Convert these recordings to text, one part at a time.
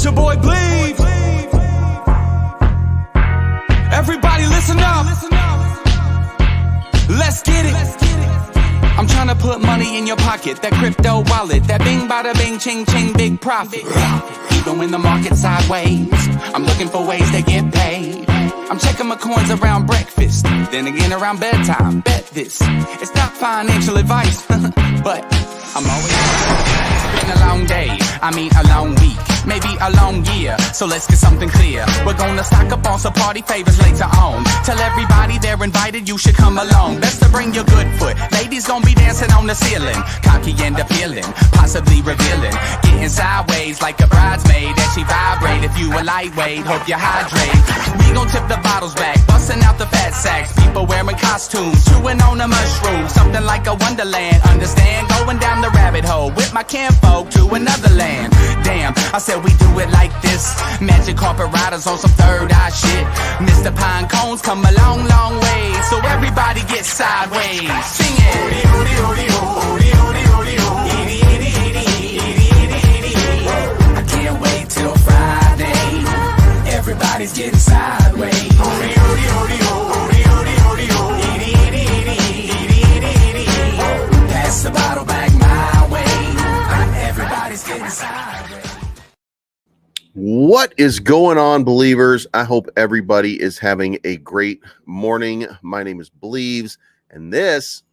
It's your boy Bleed. Everybody listen up. Let's get it. I'm trying to put money in your pocket. That crypto wallet. That bing bada bing ching ching big profit. Even when the market's sideways, I'm looking for ways to get paid. I'm checking my coins around breakfast, then again around bedtime. Bet this, it's not financial advice, but I'm always. It's been a long day, I mean a long week, maybe a long year, so let's get something clear. We're gonna stock up on some party favors later on. Tell everybody they're invited, you should come along. Best to bring your good foot, ladies gonna be dancing on the ceiling. Cocky and appealing, possibly revealing. Getting sideways like a bridesmaid as she vibrate. If you a lightweight, hope you hydrate. We gon' tip the bottles back, busting out the fat sacks. People wearing costumes, chewing on a mushroom. Something like a wonderland, understand? Going down the rabbit hole with my kinfolk to another land. Damn, I said we do it like this. Magic carpet riders on some third eye shit. Mr. Pine Cones come a long, long way, so everybody get sideways. Sing it. I can't wait till Friday. Everybody's getting sideways. Pass the bottle back my way. Everybody's getting sideways. What is going on, believers? I hope everybody is having a great morning. My name is Believes, and this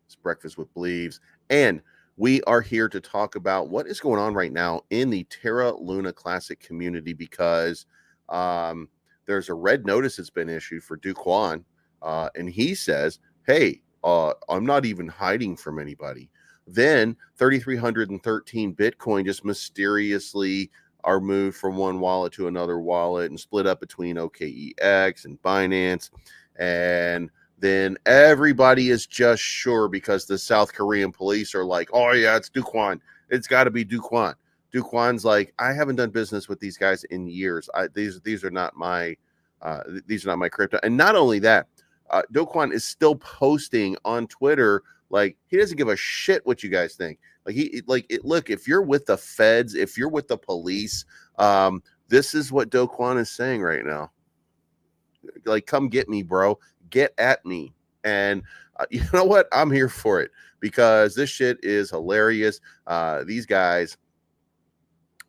is Breakfast with Believes. And we are here to talk about what is going on right now in the Terra Luna Classic community, because there's a red notice that's been issued for Duquan, and he says, hey, I'm not even hiding from anybody. Then 3,313 Bitcoin just mysteriously are moved from one wallet to another wallet and split up between OKEX and Binance. And then everybody is just sure because the South Korean police are like, oh yeah, it's Duquan. It's got to be Duquan. Duquan's like, I haven't done business with these guys in years. These are not my crypto. And not only that, Duquan is still posting on Twitter like he doesn't give a shit what you guys think. Look, if you're with the feds, if you're with the police, this is what Duquan is saying right now. Like, come get me, bro. Get at me. And you know what? I'm here for it because this shit is hilarious. These guys,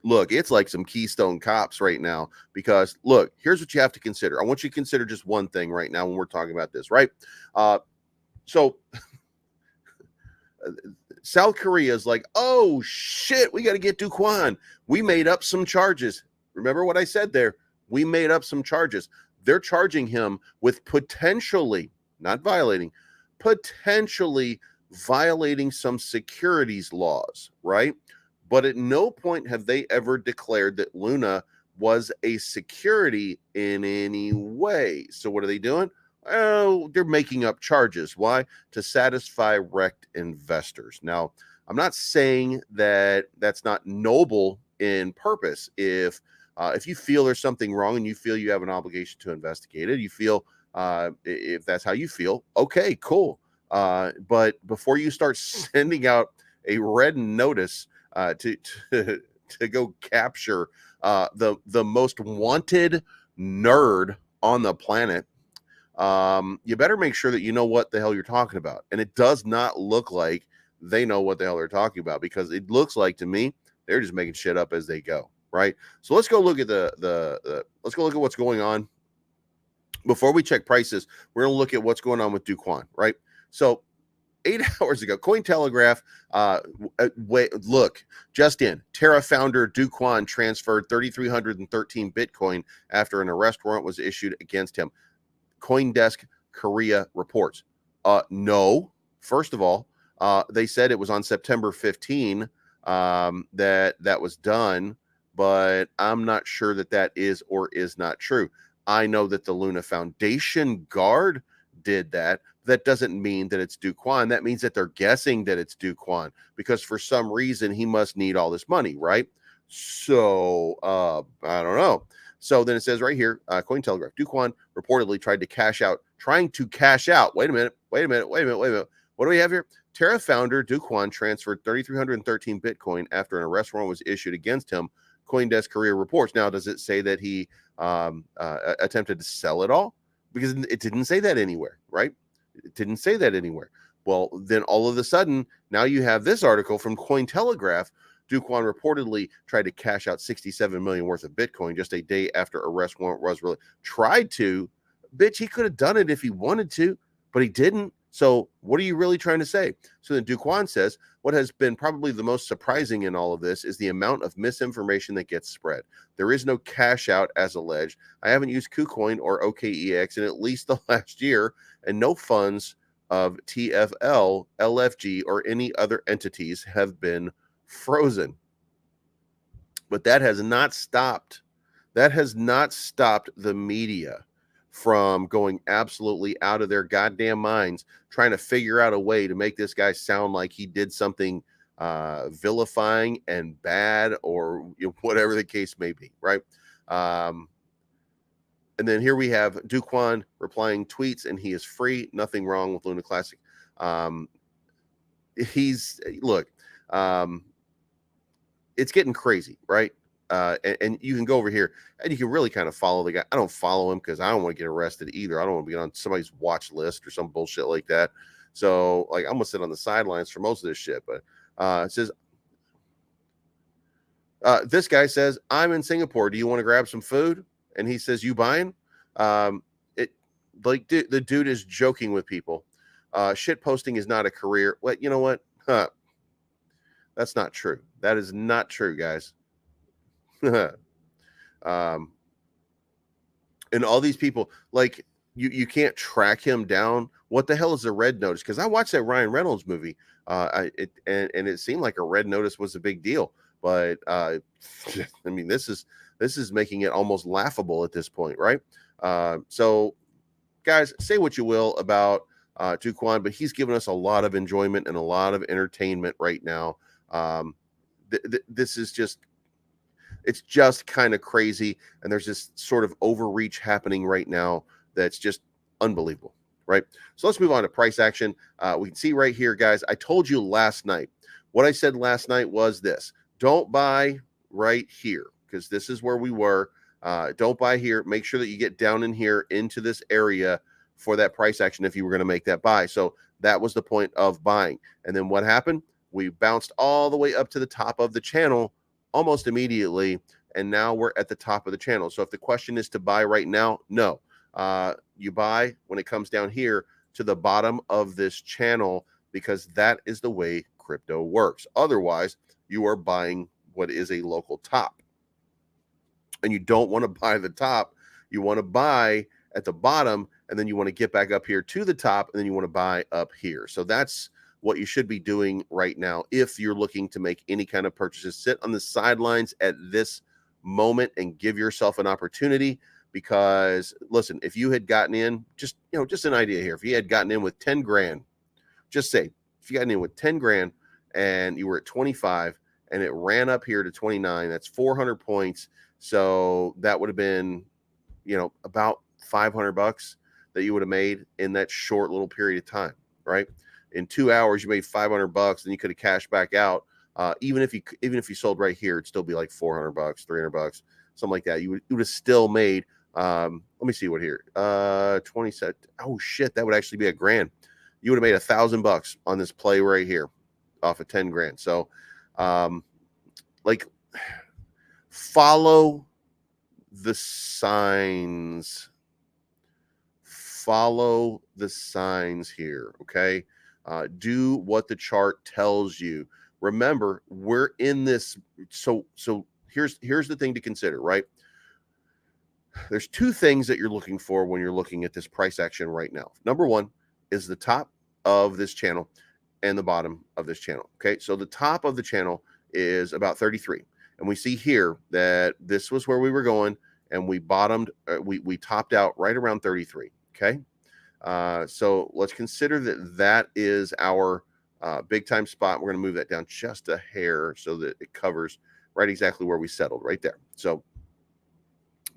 look, it's like some Keystone Cops right now because, look, here's what you have to consider. I want you to consider just one thing right now when we're talking about this, right? So South Korea is like, oh, shit, we got to get Duquan. We made up some charges. Remember what I said there? We made up some charges. They're charging him with potentially, not violating, potentially violating some securities laws, right? But at no point have they ever declared that Luna was a security in any way. So what are they doing? Oh, they're making up charges. Why? To satisfy wrecked investors. Now, I'm not saying that that's not noble in purpose. If you feel there's something wrong and you feel you have an obligation to investigate it, you feel if that's how you feel, okay, cool. But before you start sending out a red notice to go capture the most wanted nerd on the planet, you better make sure that you know what the hell you're talking about. And it does not look like they know what the hell they're talking about, because it looks like to me they're just making shit up as they go, right? So let's go look at let's go look at what's going on. Before we check prices, we're going to look at what's going on with Duquan, right? So 8 hours ago, Cointelegraph, look, just in, Terra founder Duquan transferred 3,313 Bitcoin after an arrest warrant was issued against him. CoinDesk Korea reports. No, first of all, they said it was on September 15 that was done, but I'm not sure that is or is not true. I know that the Luna Foundation guard did that. That doesn't mean that it's Duquan. That means that they're guessing that it's Duquan because for some reason he must need all this money, right? So I don't know. So then it says right here, Cointelegraph, Duquan reportedly trying to cash out. Wait a minute. What do we have here? Terra founder Duquan transferred 3,313 Bitcoin after an arrest warrant was issued against him CoinDesk Career reports. Now, does it say that he attempted to sell it all? Because it didn't say that anywhere, right? It didn't say that anywhere. Well, then all of a sudden, now you have this article from Cointelegraph. Duquan reportedly tried to cash out 67 million worth of Bitcoin just a day after arrest warrant was released. Tried to, bitch, he could have done it if he wanted to, but he didn't. So what are you really trying to say? So then Duquan says, what has been probably the most surprising in all of this is the amount of misinformation that gets spread. There is no cash out as alleged. I haven't used KuCoin or OKEX in at least the last year, and no funds of TFL, LFG, or any other entities have been frozen. But that has not stopped the media from going absolutely out of their goddamn minds trying to figure out a way to make this guy sound like he did something vilifying and bad, or whatever the case may be, right? And then here we have Duquan replying tweets, and he is free. Nothing wrong with Luna Classic. It's getting crazy, right? And you can go over here and you can really kind of follow the guy. I don't follow him because I don't want to get arrested either. I don't want to be on somebody's watch list or some bullshit like that. So, like, I'm gonna sit on the sidelines for most of this shit. But it says, this guy says, I'm in Singapore. Do you want to grab some food? And he says, you buying? The dude is joking with people. Shit posting is not a career. What? You know what? That's not true. That is not true, guys. And all these people, like, you can't track him down. What the hell is a red notice? Because I watched that Ryan Reynolds movie, and it seemed like a red notice was a big deal. But I mean, this is making it almost laughable at this point, right? So, guys, say what you will about Duquan, but he's given us a lot of enjoyment and a lot of entertainment right now. This is just, it's just kind of crazy, and there's this sort of overreach happening right now that's just unbelievable, right? So let's move on to price action. We can see right here, guys, I told you last night. What I said last night was this: don't buy right here, because this is where we were. Don't buy here. Make sure that you get down in here into this area for that price action if you were going to make that buy. So that was the point of buying. And then what happened? We bounced all the way up to the top of the channel almost immediately, and now we're at the top of the channel. So if the question is to buy right now, no. You buy when it comes down here to the bottom of this channel, because that is the way crypto works. Otherwise, you are buying what is a local top. And you don't want to buy the top. You want to buy at the bottom, and then you want to get back up here to the top, and then you want to buy up here. So that's what you should be doing right now if you're looking to make any kind of purchases. Sit on the sidelines at this moment and give yourself an opportunity, because listen, if you had gotten in, just an idea here, if you had gotten in with 10 grand, just say if you got in with 10 grand and you were at 25 and it ran up here to 29, that's 400 points. So that would have been, about $500 that you would have made in that short little period of time, right? In 2 hours, you made $500, and you could have cashed back out. Even if you sold right here, it'd still be like $400, $300, something like that. You would have still made. Let me see what here. 20 set. Oh shit, that would actually be $1,000. You would have made $1,000 on this play right here, off of 10 grand. So, follow the signs. Follow the signs here, okay? Do what the chart tells you. Remember, we're in this. So here's the thing to consider, right? There's two things that you're looking for when you're looking at this price action right now. Number one is the top of this channel and the bottom of this channel. Okay, so the top of the channel is about 33, and we see here that this was where we were going, and we bottomed. We topped out right around 33. Okay. So let's consider that is our big time spot. We're going to move that down just a hair so that it covers right exactly where we settled right there. So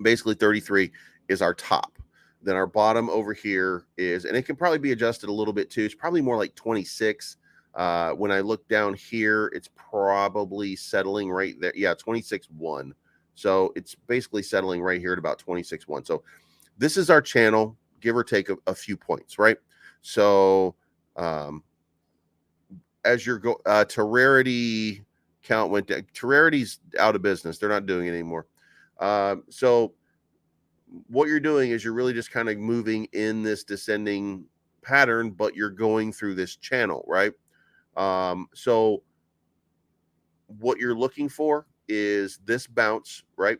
basically 33 is our top. Then our bottom over here is, and it can probably be adjusted a little bit too. It's probably more like 26. When I look down here, it's probably settling right there. Yeah, 26.1. So it's basically settling right here at about 26.1. So this is our channel, give or take a few points, right? So as your to rarity count went down. To rarity's out of business. They're not doing it anymore. So what you're doing is you're really just kind of moving in this descending pattern, but you're going through this channel, right? So what you're looking for is this bounce, right?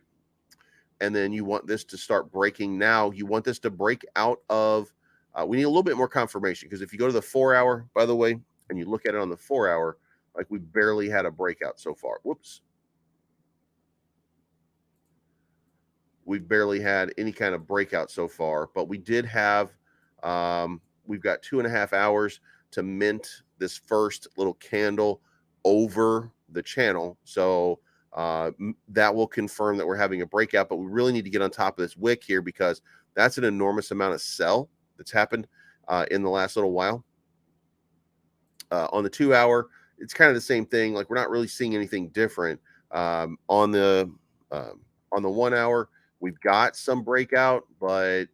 And then you want this to start breaking now. You want this to break out of, we need a little bit more confirmation, because if you go to the 4 hour, by the way, and you look at it on the 4 hour, like we barely had a breakout so far. Whoops. We've barely had any kind of breakout so far, but we did have, we've got 2.5 hours to mint this first little candle over the channel. So that will confirm that we're having a breakout, but we really need to get on top of this wick here, because that's an enormous amount of sell that's happened in the last little while. On the 2 hour, it's kind of the same thing. Like, we're not really seeing anything different. On the 1 hour, we've got some breakout, but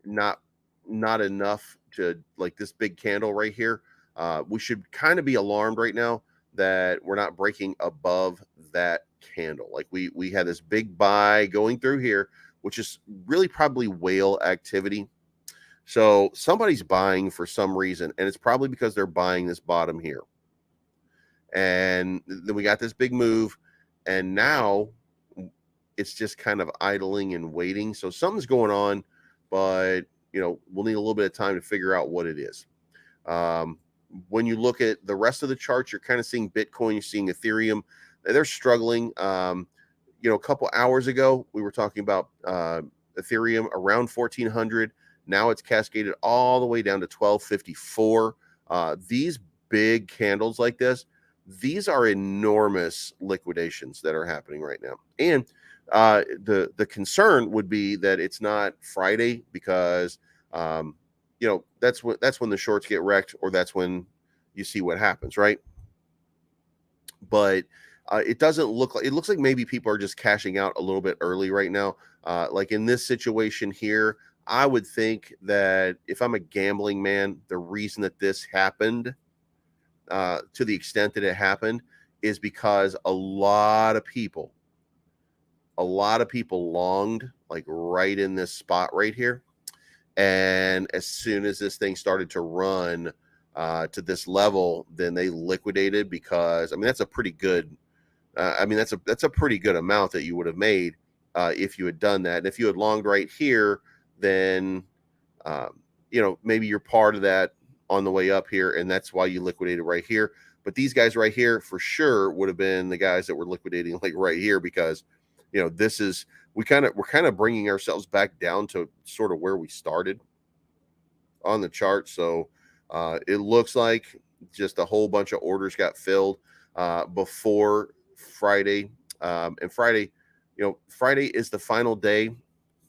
not enough to, like, this big candle right here. We should kind of be alarmed right now that we're not breaking above that candle. Like, we had this big buy going through here, which is really probably whale activity. So somebody's buying for some reason, and it's probably because they're buying this bottom here. And then we got this big move, and now it's just kind of idling and waiting. So something's going on, but we'll need a little bit of time to figure out what it is. When you look at the rest of the charts, you're kind of seeing Bitcoin, you're seeing Ethereum. They're struggling. A couple hours ago, we were talking about Ethereum around 1,400. Now it's cascaded all the way down to 1,254. These big candles like this, these are enormous liquidations that are happening right now. And the concern would be that it's not Friday, because that's when the shorts get wrecked, or that's when you see what happens, right? But it doesn't look like, it looks like maybe people are just cashing out a little bit early right now. Like in this situation here, I would think that if I'm a gambling man, the reason that this happened, to the extent that it happened, is because a lot of people longed, like right in this spot right here. And as soon as this thing started to run to this level, then they liquidated, because that's a pretty good, that's a pretty good amount that you would have made if you had done that. And if you had longed right here, then maybe you're part of that on the way up here, and that's why you liquidated right here. But these guys right here for sure would have been the guys that were liquidating like right here, because this is, we're kind of bringing ourselves back down to sort of where we started on the chart. So it looks like just a whole bunch of orders got filled before Friday. And Friday, Friday is the final day,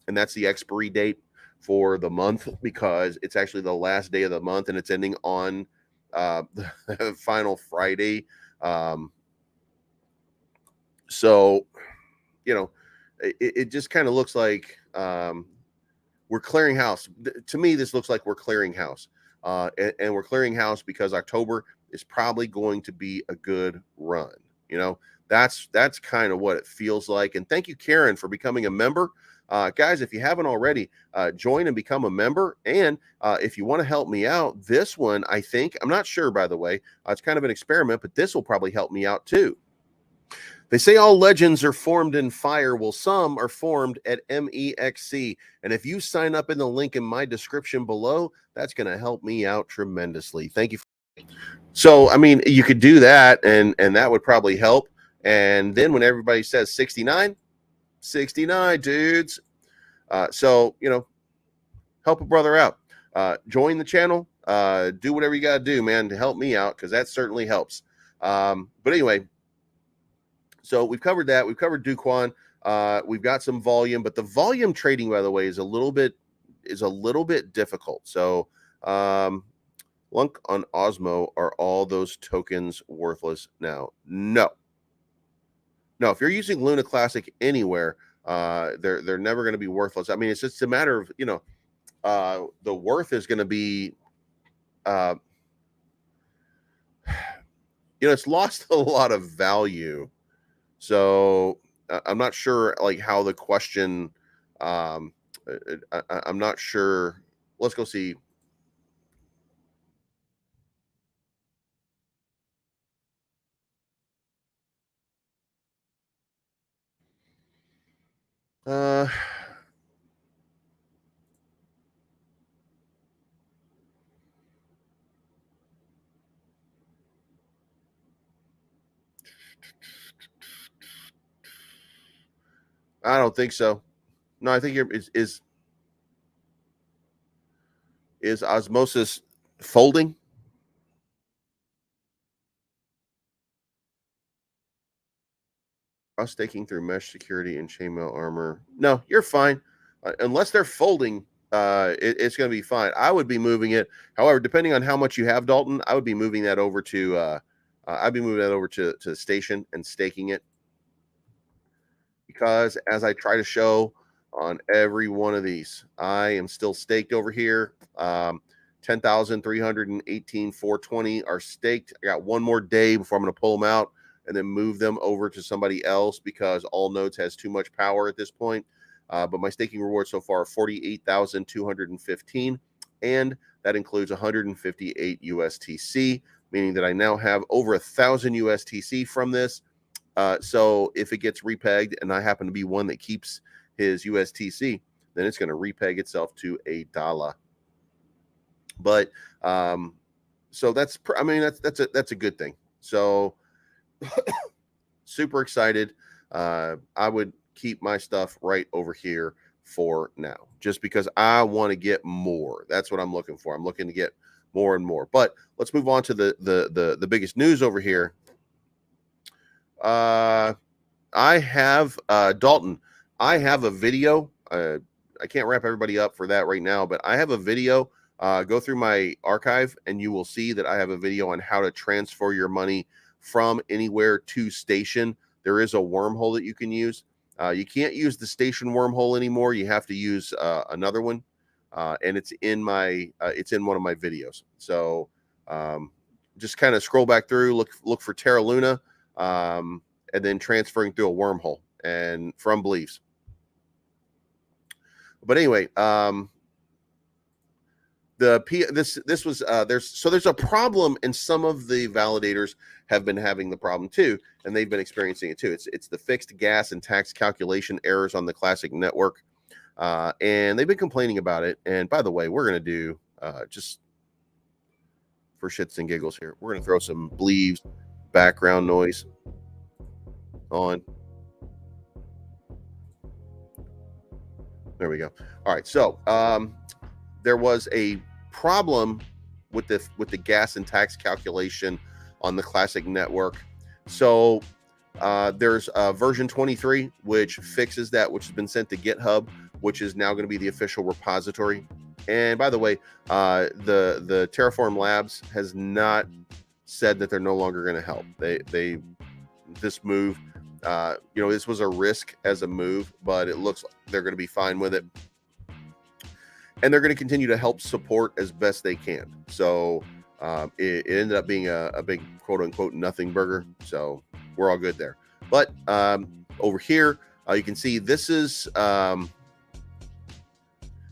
and that's the expiry date for the month, because it's actually the last day of the month, and it's ending on the final Friday. So it just kind of looks like we're clearing house. To me, this looks like we're clearing house, and we're clearing house because October is probably going to be a good run. That's kind of what it feels like. And thank you, Karen, for becoming a member. Guys, if you haven't already, join and become a member. And if you want to help me out, this one, I think, I'm not sure, by the way, it's kind of an experiment, but this will probably help me out too. They say all legends are formed in fire. Well, some are formed at MEXC. And if you sign up in the link in my description below, that's going to help me out tremendously. Thank you. So, you could do that, and that would probably help. And then when everybody says 69, dudes. So, help a brother out. Join the channel. Do whatever you got to do, man, to help me out, because that certainly helps. But anyway, so we've covered that. We've covered Duquan. We've got some volume, but the volume trading, by the way, is a little bit difficult. So Lunk on Osmo, are all those tokens worthless now? No. No, if you're using Luna Classic anywhere, they're never going to be worthless. I mean, it's just a matter of, the worth is going to be, uh, it's lost a lot of value. So I'm not sure like how the question, I'm not sure. Let's go see. Uh, I don't think so. No, I think is osmosis folding? Cross staking through mesh security and chainmail armor. No, you're fine. Unless they're folding, it's going to be fine. I would be moving it. However, depending on how much you have, Dalton, I would be moving that over to. I'd be moving that over to the station and staking it, because as I try to show on every one of these, I am still staked over here. 10,318, 420 are staked. I got one more day before I'm going to pull them out and then move them over to somebody else, because all nodes has too much power at this point. But my staking reward so far, 48,215, and that includes 158 USTC, meaning that I now have over 1,000 USTC from this. So if it gets repegged and I happen to be one that keeps his USTC, then it's going to repeg itself to $1. But so that's a good thing. So super excited. I would keep my stuff right over here for now, just because I want to get more. That's what I'm looking for. I'm looking to get more and more. But let's move on to the biggest news over here. I have Dalton. I have a video. I can't wrap everybody up for that right now, but I have a video. Go through my archive and you will see that I have a video on how to transfer your money from anywhere to station. There is a wormhole that you can use. You can't use the station wormhole anymore. You have to use another one, and it's in one of my videos. So just kind of scroll back through, look for Terra Luna, and then transferring through a wormhole and from beliefs. But anyway, this was there's a problem, and some of the validators have been having the problem too, and they've been experiencing it too. It's the fixed gas and tax calculation errors on the classic network, and they've been complaining about it. And by the way, we're gonna do just for shits and giggles here, we're gonna throw some Bleaves background noise on. There we go. All right, so there was a problem with the gas and tax calculation on the classic network. So there's version 23 which fixes that, which has been sent to GitHub, which is now going to be the official repository. And by the way, the Terraform Labs has not said that they're no longer going to help. This move, this was a risk as a move, but it looks like they're going to be fine with it. And they're going to continue to help support as best they can. So it ended up being a big quote unquote nothing burger. So we're all good there. But over here, you can see this is,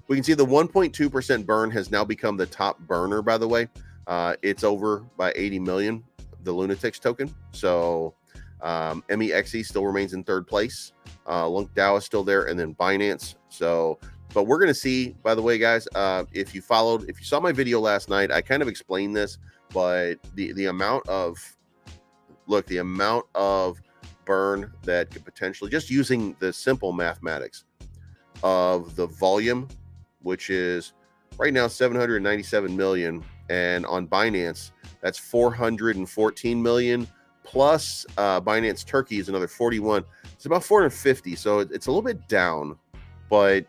we can see the 1.2% burn has now become the top burner, by the way. It's over by 80 million, the Lunatics token. So MEXE still remains in third place. Lunk DAO is still there, and then Binance. So, but we're going to see, by the way, guys, if you saw my video last night, I kind of explained this, but the amount of burn that could potentially, just using the simple mathematics of the volume, which is right now 797 million, and on Binance, that's 414 million, plus Binance Turkey is another 41. It's about 450, so it's a little bit down, but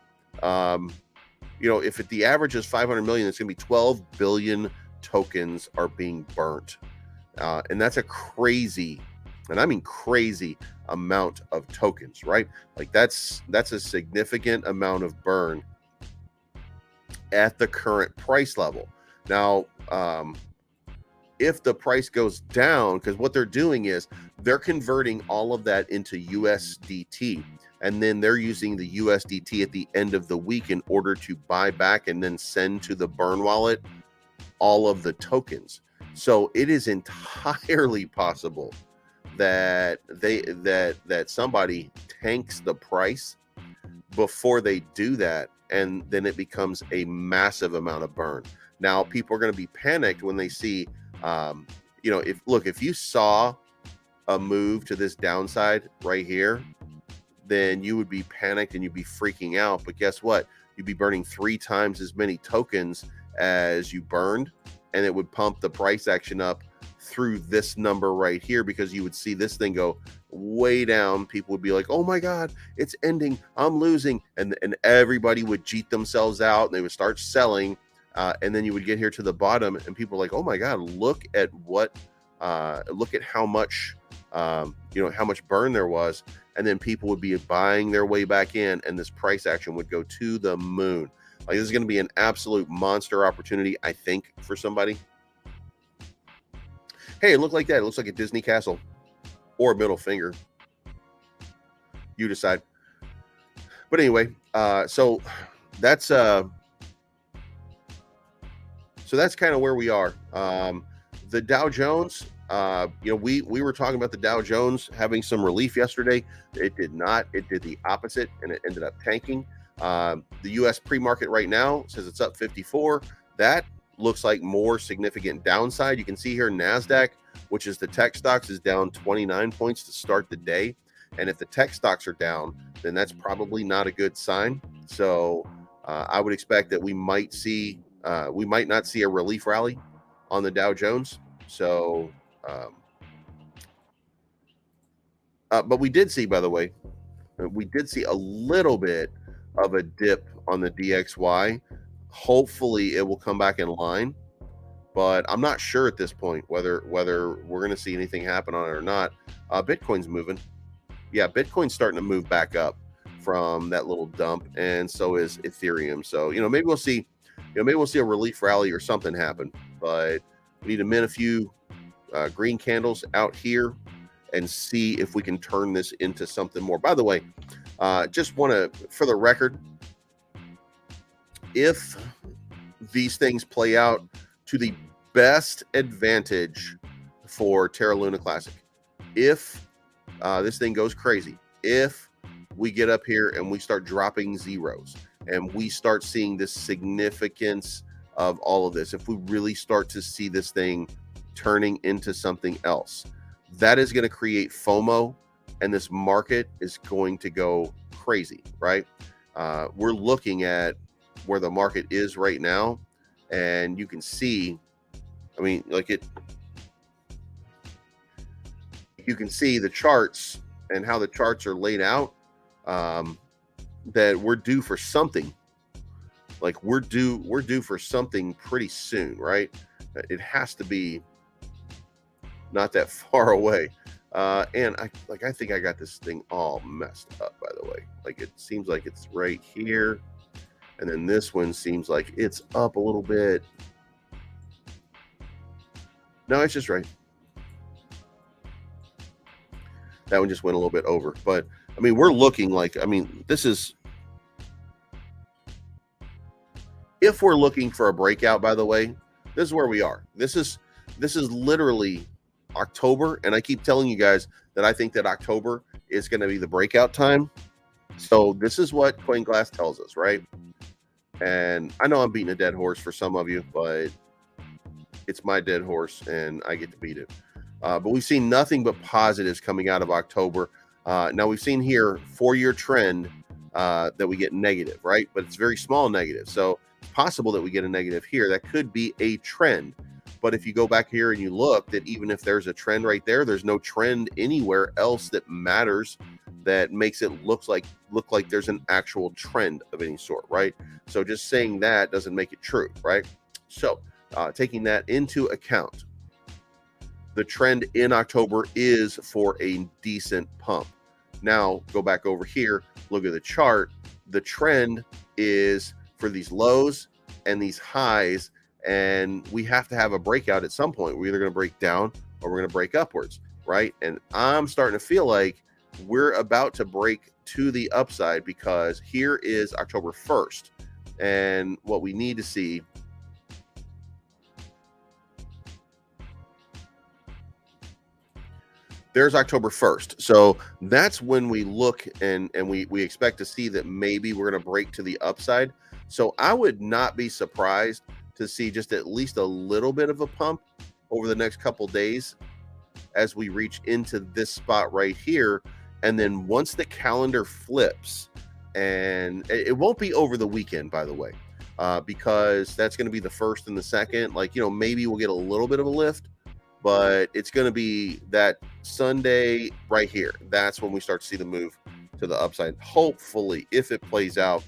if the average is 500 million, it's going to be $12 billion tokens are being burnt. And that's a crazy, and I mean crazy amount of tokens, right? Like that's a significant amount of burn at the current price level. Now, if the price goes down, because what they're doing is they're converting all of that into USDT, and then they're using the USDT at the end of the week in order to buy back and then send to the burn wallet all of the tokens. So it is entirely possible that that somebody tanks the price before they do that, and then it becomes a massive amount of burn. Now, people are going to be panicked when they see, if you saw a move to this downside right here, then you would be panicked and you'd be freaking out. But guess what? You'd be burning 3 times as many tokens as you burned, and it would pump the price action up through this number right here, because you would see this thing go way down. People would be like, oh my God, it's ending, I'm losing. And everybody would cheat themselves out and they would start selling. And then you would get here to the bottom and people are like, oh my God, look at how much, how much burn there was. And then people would be buying their way back in, and this price action would go to the moon. Like, this is going to be an absolute monster opportunity, I think, for somebody. Hey, it looked like that. It looks like a Disney castle or a middle finger. You decide. But anyway, so that's kind of where we are. The Dow Jones, we were talking about the Dow Jones having some relief yesterday. It did not. It did the opposite, and it ended up tanking. The U.S. pre-market right now says it's up 54. That looks like more significant downside. You can see here NASDAQ, which is the tech stocks, is down 29 points to start the day. And if the tech stocks are down, then that's probably not a good sign. So I would expect that we might not see a relief rally on the Dow Jones. So, but we did see, by the way, a little bit of a dip on the DXY. Hopefully it will come back in line, but I'm not sure at this point whether we're going to see anything happen on it or not. Bitcoin's moving. Yeah, Bitcoin's starting to move back up from that little dump, and so is Ethereum. So, maybe we'll see a relief rally or something happen, but we need to mint a few green candles out here and see if we can turn this into something more. By the way, just want to, for the record, if these things play out to the best advantage for Terra Luna Classic, if this thing goes crazy, if we get up here and we start dropping zeros and we start seeing this significance of all of this, if we really start to see this thing turning into something else, that is going to create FOMO, and this market is going to go crazy, right? We're looking at where the market is right now, and you can see, you can see the charts and how the charts are laid out, that we're due for something. Like we're due for something pretty soon, right? It has to be not that far away. And I think I got this thing all messed up, by the way. Like, it seems like it's right here, and then this one seems like it's up a little bit. No, it's just right. That one just went a little bit over, but we're looking like, this is, if we're looking for a breakout, by the way, this is where we are. This is literally October, and I keep telling you guys that I think that October is going to be the breakout time. So this is what CoinGlass tells us, right? And I know I'm beating a dead horse for some of you, but it's my dead horse and I get to beat it. But we've seen nothing but positives coming out of October. Now we've seen here 4-year trend that we get negative, right? But it's very small negative. So it's possible that we get a negative here. That could be a trend. But if you go back here and you look, that even if there's a trend right there, there's no trend anywhere else that matters that makes it look like there's an actual trend of any sort, right? So just saying that doesn't make it true, right? So taking that into account, the trend in October is for a decent pump. Now, go back over here, look at the chart. The trend is for these lows and these highs, and we have to have a breakout at some point. We're either going to break down or we're going to break upwards, right? And I'm starting to feel like we're about to break to the upside, because here is October 1st. And what we need to see, there's October 1st. So that's when we look and we expect to see that maybe we're going to break to the upside. So I would not be surprised to see just at least a little bit of a pump over the next couple days as we reach into this spot right here. And then once the calendar flips, and it won't be over the weekend, by the way, because that's going to be the 1st and the 2nd. Like, you know, maybe we'll get a little bit of a lift, but it's going to be that Sunday right here. That's when we start to see the move to the upside, hopefully, if it plays out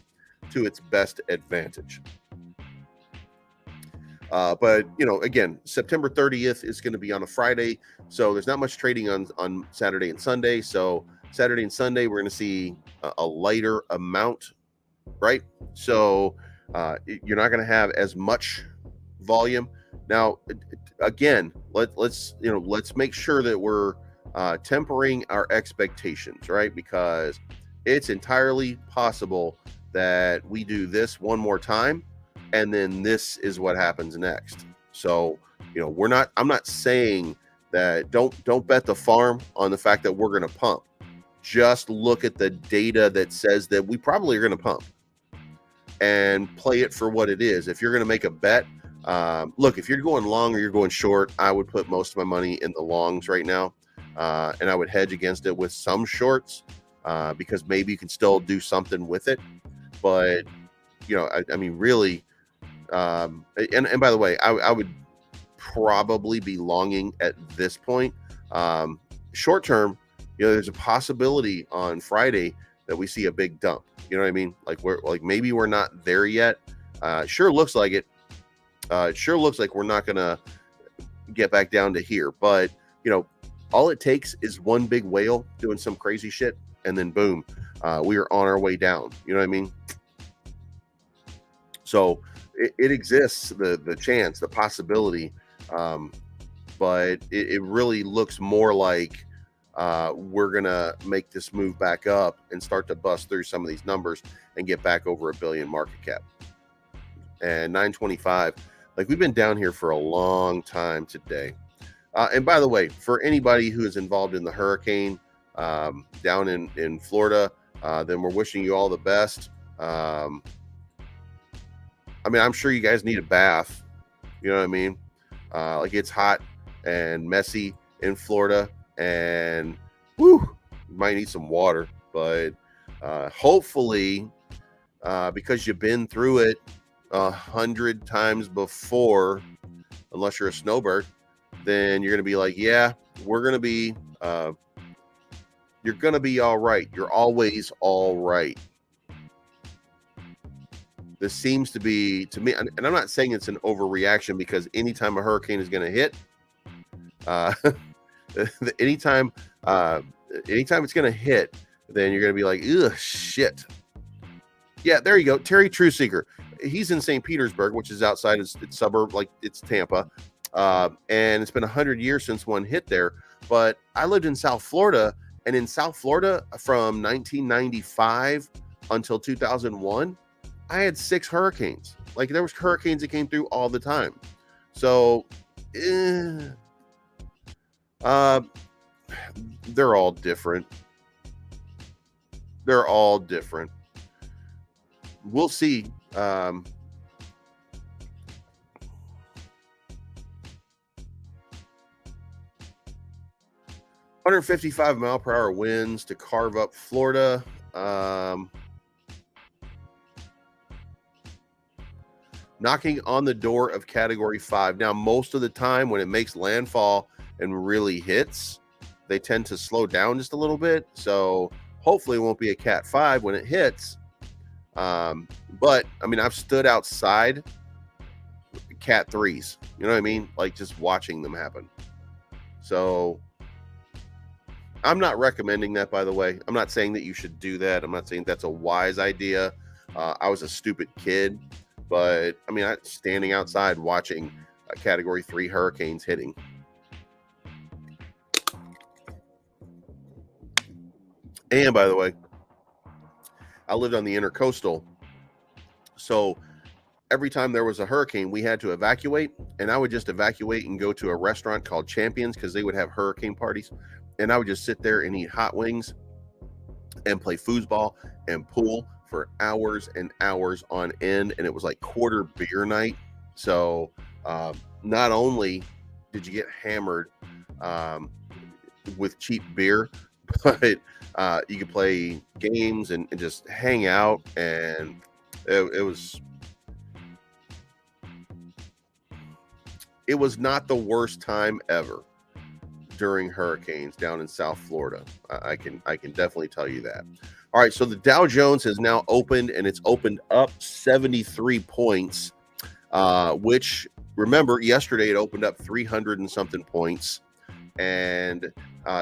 to its best advantage. But, you know, again, September 30th is going to be on a Friday, so there's not much trading on Saturday and Sunday. So Saturday and Sunday, we're going to see a lighter amount, right? So you're not going to have as much volume. Now, again, let's make sure that we're tempering our expectations, right? Because it's entirely possible that we do this one more time, and then this is what happens next. So, you know, I'm not saying that don't bet the farm on the fact that we're going to pump. Just look at the data that says that we probably are going to pump, and play it for what it is. If you're going to make a bet, look, if you're going long or you're going short, I would put most of my money in the longs right now, and I would hedge against it with some shorts, because maybe you can still do something with it. But, you know, I mean, really, and by the way, I would probably be longing at this point. Short term, you know, there's a possibility on Friday that we see a big dump. You know what I mean? Like maybe we're not there yet. Sure looks like it. It sure looks like we're not gonna get back down to here. But, you know, all it takes is one big whale doing some crazy shit, and then boom, we are on our way down. You know what I mean? So it exists, the chance, the possibility, but it really looks more like we're gonna make this move back up and start to bust through some of these numbers and get back over $1 billion market cap. And 925, like, we've been down here for a long time today. And by the way, for anybody who is involved in the hurricane down in Florida, then we're wishing you all the best. I mean, I'm sure you guys need a bath. You know what I mean? Like, it's hot and messy in Florida, and you might need some water. But hopefully, because you've been through it 100 times before, unless you're a snowbird, then you're gonna be like, yeah, we're gonna be. You're gonna be all right. You're always all right. This seems to be, to me, and I'm not saying it's an overreaction, because anytime a hurricane is going to hit, anytime it's going to hit, then you're going to be like, ugh, shit. Yeah, there you go. Terry Trueseeker. He's in St. Petersburg, which is outside its suburb, like it's Tampa. And it's been 100 years since one hit there. But I lived in South Florida, and in South Florida from 1995 until 2001, I had 6 hurricanes. Like, there was hurricanes that came through all the time. So, they're all different. They're all different. We'll see. 155 mile per hour winds to carve up Florida. Knocking on the door of Category 5. Now, most of the time when it makes landfall and really hits, they tend to slow down just a little bit. So hopefully it won't be a Cat 5 when it hits. But, I mean, I've stood outside cat threes. You know what I mean? Like just watching them happen. So I'm not recommending that, by the way. I'm not saying that you should do that. I'm not saying that's a wise idea. I was a stupid kid, but I mean, standing outside watching Category 3 hurricanes hitting. And by the way, I lived on the intercoastal. So every time there was a hurricane, we had to evacuate. And I would just evacuate and go to a restaurant called Champions because they would have hurricane parties. And I would just sit there and eat hot wings and play foosball and pool for hours and hours on end. And it was like quarter beer night. So not only did you get hammered with cheap beer, but you could play games and just hang out. And it was not the worst time ever during hurricanes down in South Florida. I can definitely tell you that. All right, so the Dow Jones has now opened, and it's opened up 73 points, which, remember, yesterday it opened up 300 and something points, and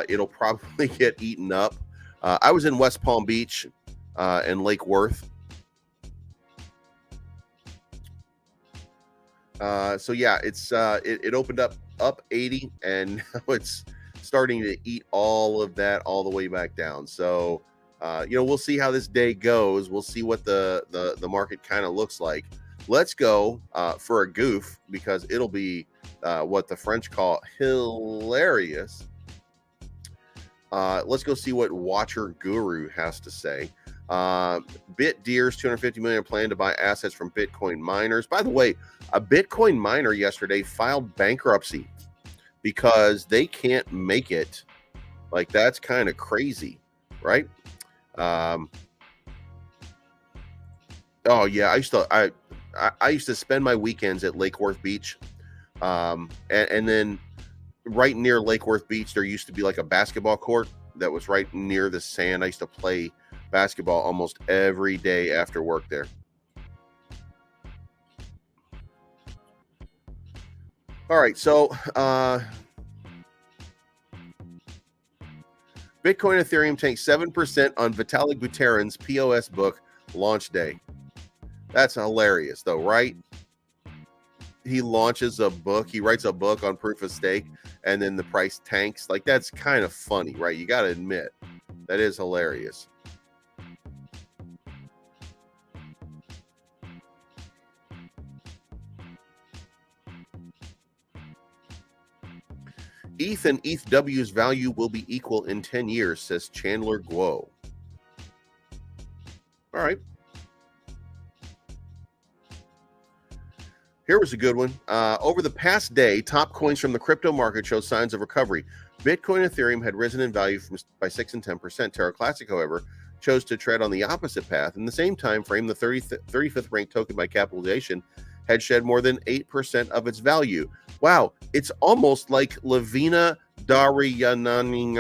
it'll probably get eaten up. I was in West Palm Beach and Lake Worth. So yeah, it opened up 80, and now it's starting to eat all of that all the way back down. So we'll see how this day goes. We'll see what the market kind of looks like. Let's go for a goof, because it'll be what the French call hilarious. Let's go see what Watcher Guru has to say. BitDeer's 250 million plan to buy assets from Bitcoin miners. By the way, a Bitcoin miner yesterday filed bankruptcy because they can't make it. Like, that's kind of crazy, right? Oh yeah, I used to spend my weekends at Lake Worth Beach, and then right near Lake Worth Beach there used to be like a basketball court that was right near the sand. I used to play basketball almost every day after work there. All right, so Bitcoin Ethereum takes 7% on Vitalik Buterin's POS book launch day. That's hilarious, though, right? He launches a book. He writes a book on proof of stake, and then the price tanks. Like, that's kind of funny, right? You got to admit, that is hilarious. ETH and ETHW's value will be equal in 10 years, says Chandler Guo. All right. Here was a good one. Over the past day, top coins from the crypto market show signs of recovery. Bitcoin and Ethereum had risen in value by 6 and 10%. Terra Classic, however, chose to tread on the opposite path. In the same time frame, the 35th ranked token by capitalization had shed more than 8% of its value. Wow, it's almost like Lavina Daryanani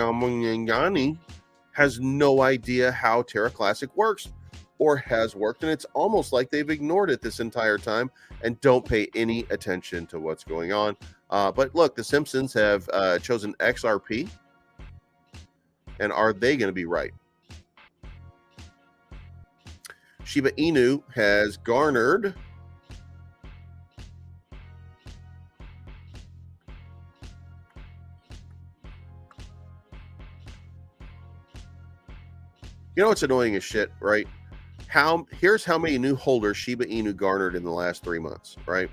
has no idea how Terra Classic works or has worked, and it's almost like they've ignored it this entire time and don't pay any attention to what's going on. But look, the Simpsons have chosen XRP, and are they going to be right? Shiba Inu has garnered what's annoying as shit, right? Here's how many new holders Shiba Inu garnered in the last 3 months, right?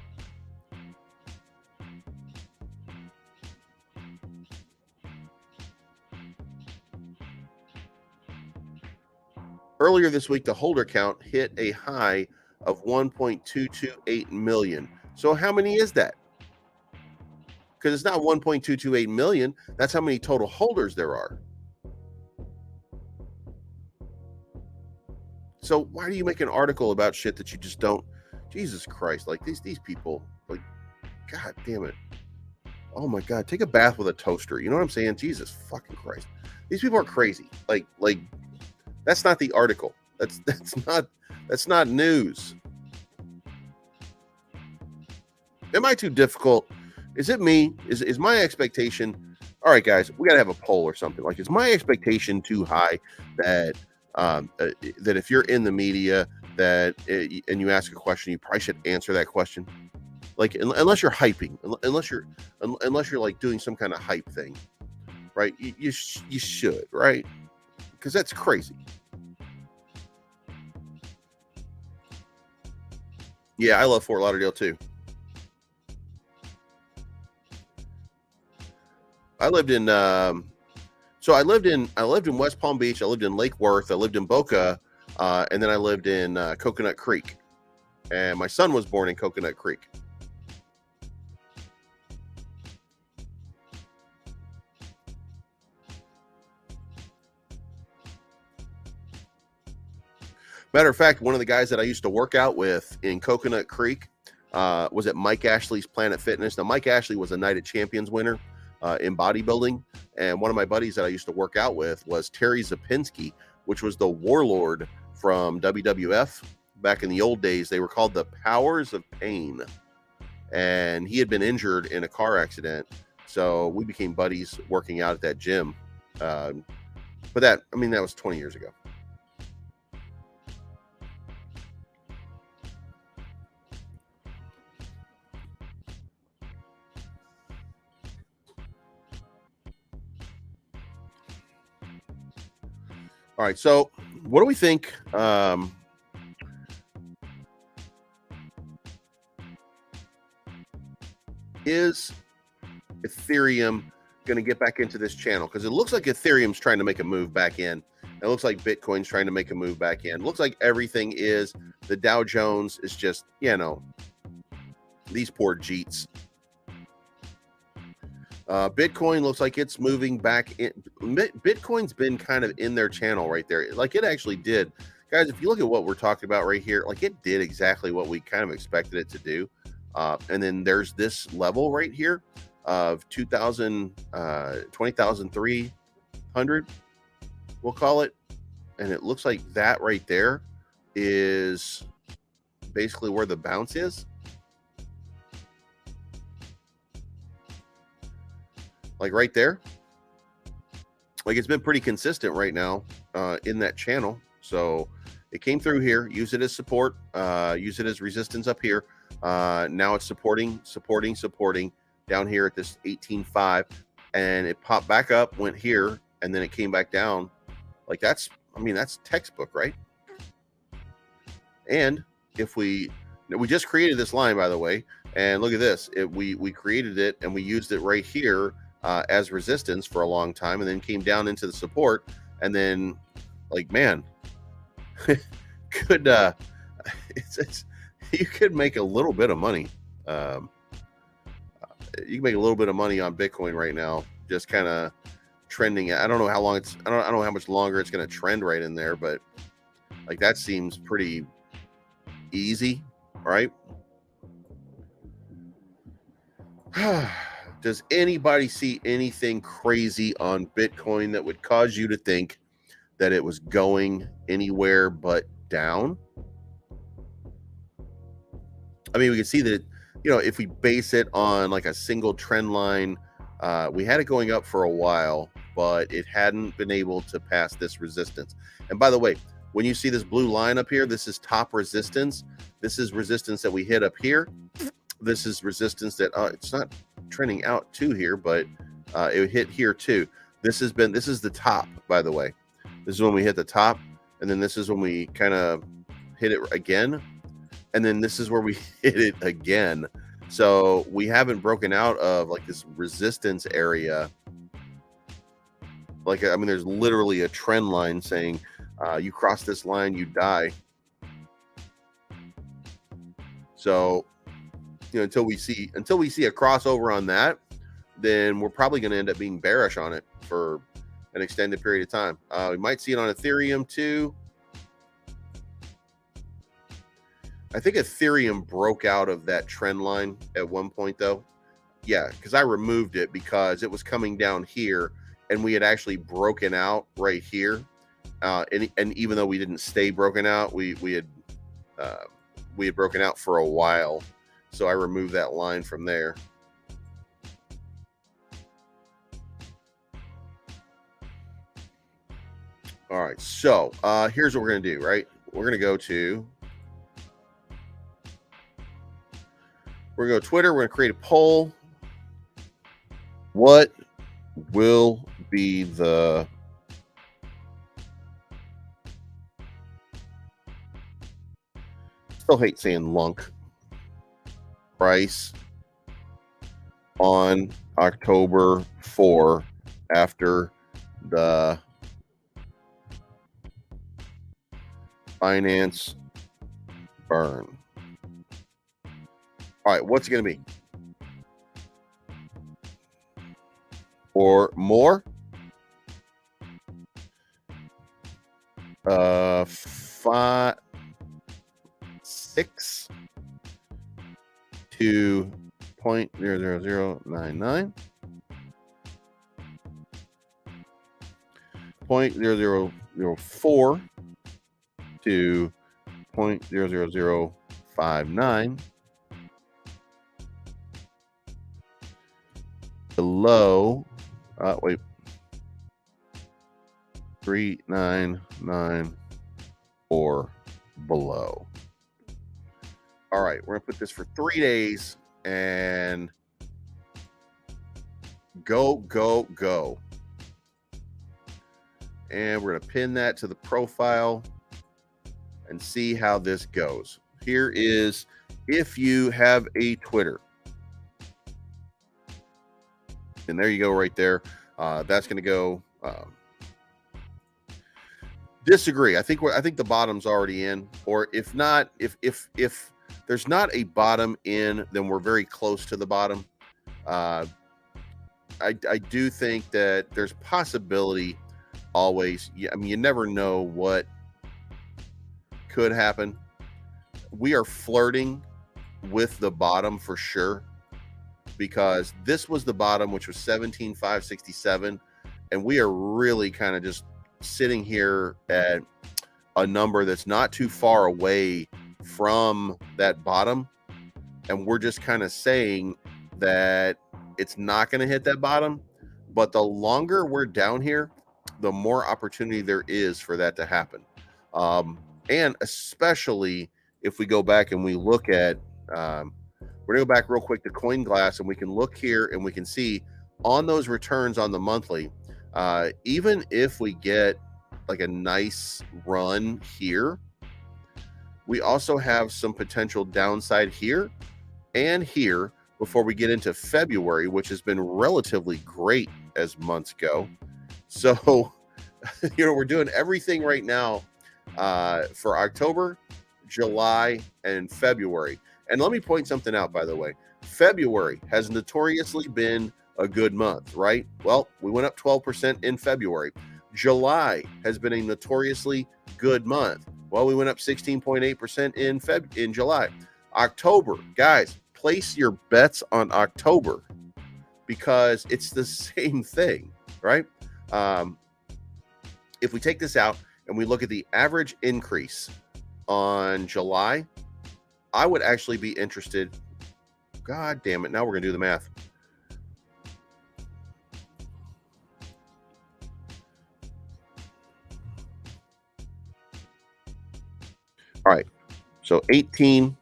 Earlier this week, the holder count hit a high of 1.228 million. So how many is that? Because it's not 1.228 million. That's how many total holders there are. So why do you make an article about shit that you just don't? Jesus Christ, like these people, like, God damn it. Oh my God, take a bath with a toaster. You know what I'm saying? Jesus fucking Christ. These people are crazy. Like that's not the article. That's not news. Am I too difficult? Is it me? Is my expectation? All right, guys, we got to have a poll or something. Like, is my expectation too high that that if you're in the media and you ask a question, you probably should answer that question? Like, unless you're hyping, unless you're like doing some kind of hype thing, right? You should, right? Because that's crazy. Yeah, I love Fort Lauderdale too. I lived in I lived in West Palm Beach. I lived in Lake Worth. I lived in Boca, and then I lived in Coconut Creek. And my son was born in Coconut Creek. Matter of fact, one of the guys that I used to work out with in Coconut Creek was at Mike Ashley's Planet Fitness. Now, Mike Ashley was a Night of Champions winner in bodybuilding. And one of my buddies that I used to work out with was Terry Zapinski, which was the warlord from WWF. Back in the old days, they were called the Powers of Pain. And he had been injured in a car accident. So we became buddies working out at that gym. But that was 20 years ago. All right, so what do we think? Is Ethereum going to get back into this channel? Because it looks like Ethereum's trying to make a move back in. It looks like Bitcoin's trying to make a move back in. It looks like everything is. The Dow Jones is just, these poor Jeets. Bitcoin looks like it's moving back in. Bitcoin's been kind of in their channel right there. Like, it actually did. Guys, if you look at what we're talking about right here, like, it did exactly what we kind of expected it to do. And then there's this level right here of 20,300, we'll call it. And it looks like that right there is basically where the bounce is. Like right there. Like, it's been pretty consistent right now in that channel. So it came through here, use it as support, use it as resistance up here. Now it's supporting down here at this 18.5, and it popped back up, went here, and then it came back down. Like, that's textbook, right? And if we just created this line, by the way, and look at this, we created it and we used it right here as resistance for a long time, and then came down into the support, and then, like, man, could you could make a little bit of money. You can make a little bit of money on Bitcoin right now, just kind of trending. I don't know how long I don't know how much longer it's going to trend right in there, but like, that seems pretty easy, right? Does anybody see anything crazy on Bitcoin that would cause you to think that it was going anywhere but down? I mean, we can see that, if we base it on like a single trend line, we had it going up for a while, but it hadn't been able to pass this resistance. And by the way, when you see this blue line up here, this is top resistance. This is resistance that we hit up here. This is resistance that it's not trending out to here, but it hit here too. This is the top, by the way. This is when we hit the top, and then this is when we kind of hit it again, and then this is where we hit it again. So we haven't broken out of like this resistance area. Like, there's literally a trend line saying you cross this line, you die. So until we see a crossover on that, then we're probably going to end up being bearish on it for an extended period of time. We might see it on Ethereum too. I think Ethereum broke out of that trend line at one point, though. Yeah, because I removed it because it was coming down here, and we had actually broken out right here. And even though we didn't stay broken out, we had broken out for a while. So I remove that line from there. All right, so here's what we're going to do, right? We're going to go to Twitter. We're going to create a poll. What will be the still hate saying lunk price on October 4 after the finance burn? All right, what's it going to be? Or more? 5, 6 to 0.00099, 0.0004 to 0.00059, below, wait, 399 or below. All right, we're gonna put this for 3 days and go. And we're gonna pin that to the profile and see how this goes. Here is if you have a Twitter. And there you go right there. That's gonna go disagree. I think the bottom's already in, or if not, if there's not a bottom in, then we're very close to the bottom. I do think that there's possibility always. I mean, you never know what could happen. We are flirting with the bottom for sure, because this was the bottom, which was 17,567, and we are really kind of just sitting here at a number that's not too far away from that bottom, and we're just kind of saying that it's not going to hit that bottom. But the longer we're down here, the more opportunity there is for that to happen. And especially if we go back and we look at we're gonna go back real quick to CoinGlass, and we can look here and we can see on those returns on the monthly, even if we get like a nice run here, we also have some potential downside here and here before we get into February, which has been relatively great as months go. So, we're doing everything right now for October, July, and February. And let me point something out, by the way. February has notoriously been a good month, right? Well, we went up 12% in February. July has been a notoriously good month. Well, we went up 16.8% in July. October, guys, place your bets on October, because it's the same thing, right? If we take this out and we look at the average increase on July, I would actually be interested. God damn it. Now we're going to do the math. All right. So 18.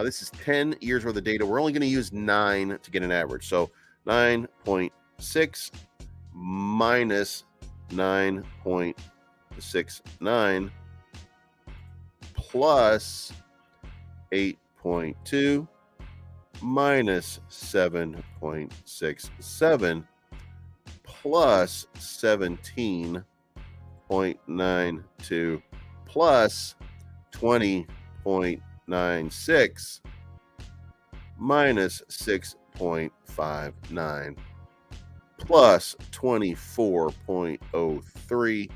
This is 10 years worth of data. We're only going to use 9 to get an average. So 9.6 minus 9.69 plus 8.2 minus 7.67 plus 17.92 plus 20.96 minus 6.59 plus 24.03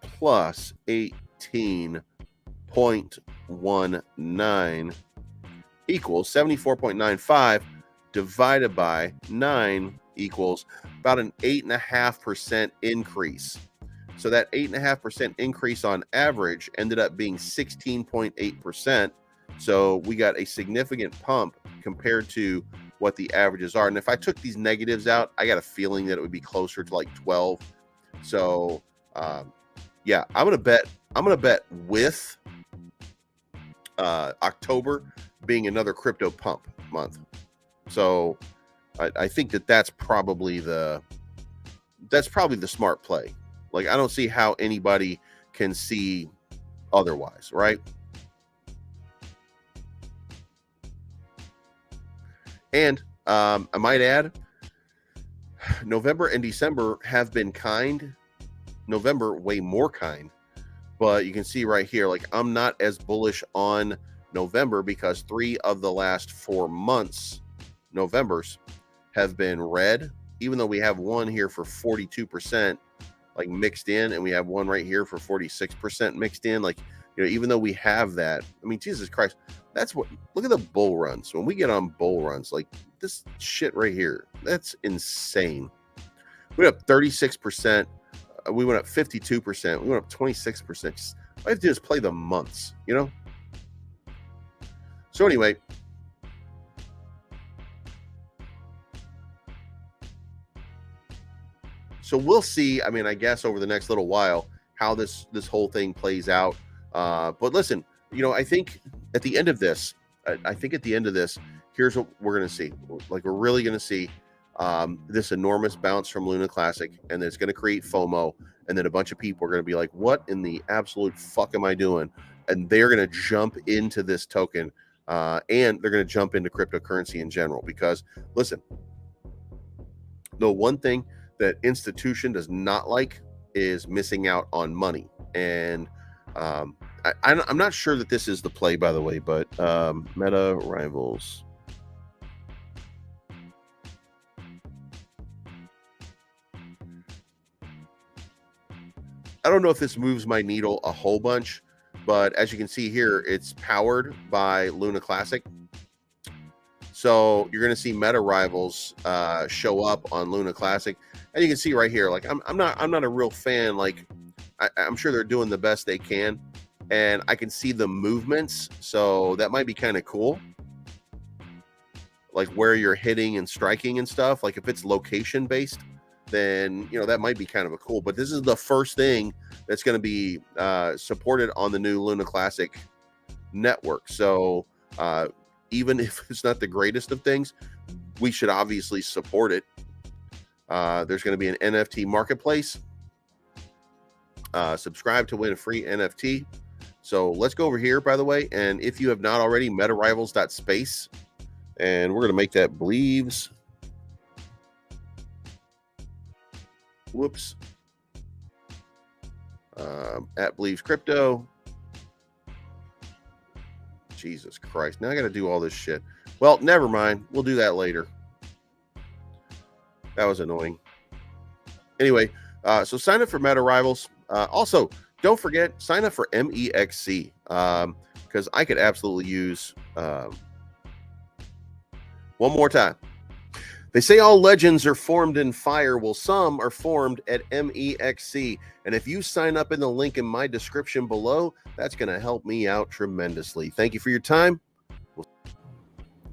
plus 18.19 equals 74.95 divided by 9 equals about an 8.5% increase. So that 8.5% increase on average ended up being 16.8%. So we got a significant pump compared to what the averages are. And if I took these negatives out, I got a feeling that it would be closer to like 12. So yeah, I'm gonna bet with October being another crypto pump month. So I think that's probably the smart play. Like, I don't see how anybody can see otherwise, right? And I might add, November and December have been kind. November way more kind, but you can see right here, like, I'm not as bullish on November because 3 of the last 4 months, Novembers, have been red, even though we have one here for 42% like mixed in, and we have one right here for 46% mixed in. Like, you know, even though we have that, I mean, Jesus Christ, that's what, look at the bull runs. When we get on bull runs, like this shit right here, that's insane. We went up 36%. We went up 52%. We went up 26%. Just, all I have to do is play the months, you know? So anyway, so we'll see. I mean, I guess over the next little while how this whole thing plays out. But listen, you know, I think at the end of this, here's what we're going to see. Like, we're really going to see this enormous bounce from Luna Classic, and then it's going to create FOMO, and then a bunch of people are going to be like, what in the absolute fuck am I doing? And they're going to jump into this token, and they're going to jump into cryptocurrency in general. Because listen, the one thing that institution does not like is missing out on money. And I'm not sure that this is the play, by the way, but Meta Rivals. I don't know if this moves my needle a whole bunch, but as you can see here, it's powered by Luna Classic. So you're going to see Meta Rivals show up on Luna Classic, and you can see right here, like, I'm not a real fan. Like, I'm sure they're doing the best they can, and I can see the movements, so that might be kind of cool. Like where you're hitting and striking and stuff. Like if it's location based, then, you know, that might be kind of a cool. But this is the first thing that's going to be supported on the new Luna Classic network. So even if it's not the greatest of things, we should obviously support it. There's going to be an NFT marketplace. Subscribe to win a free NFT. So let's go over here, by the way. And if you have not already, metarivals.space. And we're going to make that Believes. Whoops. At Believes Crypto. Jesus Christ. Now I got to do all this shit. Well, never mind. We'll do that later. That was annoying. Anyway, so sign up for Meta Rivals. Also, don't forget, sign up for MEXC. Because I could absolutely use... one more time. They say all legends are formed in fire. Well, some are formed at MEXC. And if you sign up in the link in my description below, that's going to help me out tremendously. Thank you for your time.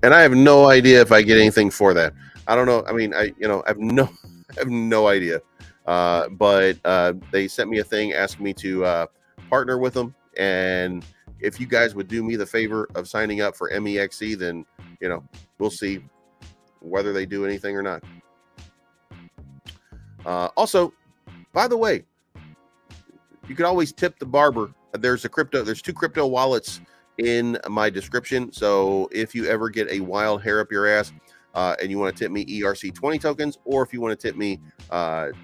And I have no idea if I get anything for that. I don't know. I mean, I have no idea. But they sent me a thing asking me to partner with them. And if you guys would do me the favor of signing up for MEXC, then, you know, we'll see whether they do anything or not. Also, by the way, you can always tip the barber. There's two crypto wallets in my description. So if you ever get a wild hair up your ass and you want to tip me ERC-20 tokens, or if you want to tip me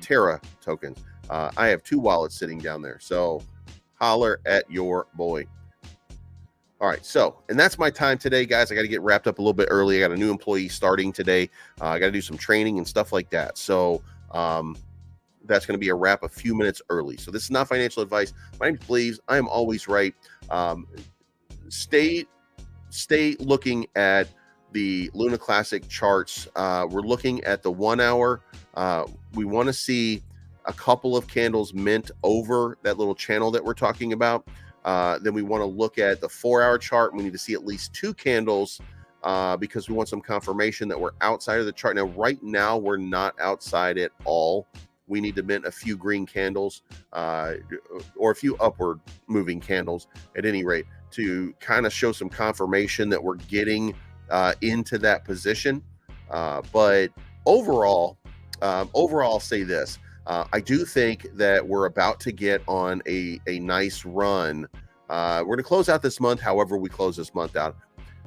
Terra tokens, I have 2 wallets sitting down there. So holler at your boy. All right, so, and that's my time today, guys. I got to get wrapped up a little bit early. I got a new employee starting today. I got to do some training and stuff like that. So that's going to be a wrap a few minutes early. So this is not financial advice. My name's Believes. I am always right. Stay looking at the Luna Classic charts. We're looking at the 1 hour. We want to see a couple of candles mint over that little channel that we're talking about. Then we want to look at the 4-hour chart. We need to see at least 2 candles because we want some confirmation that we're outside of the chart. Now, right now, we're not outside at all. We need to mint a few green candles or a few upward moving candles at any rate to kind of show some confirmation that we're getting into that position. But overall, I'll say this. I do think that we're about to get on a nice run. We're going to close out this month however we close this month out.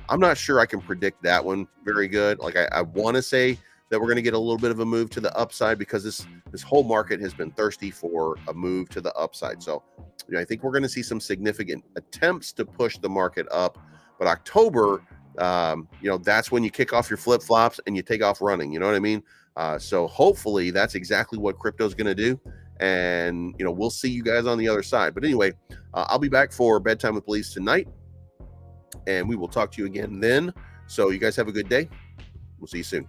I'm not sure I can predict that one very good. Like I want to say that we're going to get a little bit of a move to the upside because this whole market has been thirsty for a move to the upside. So I think we're going to see some significant attempts to push the market up. But October, that's when you kick off your flip-flops and you take off running. You know what I mean? So hopefully that's exactly what crypto is going to do. And, we'll see you guys on the other side. But anyway, I'll be back for Bedtime with Beliefs tonight. And we will talk to you again then. So you guys have a good day. We'll see you soon.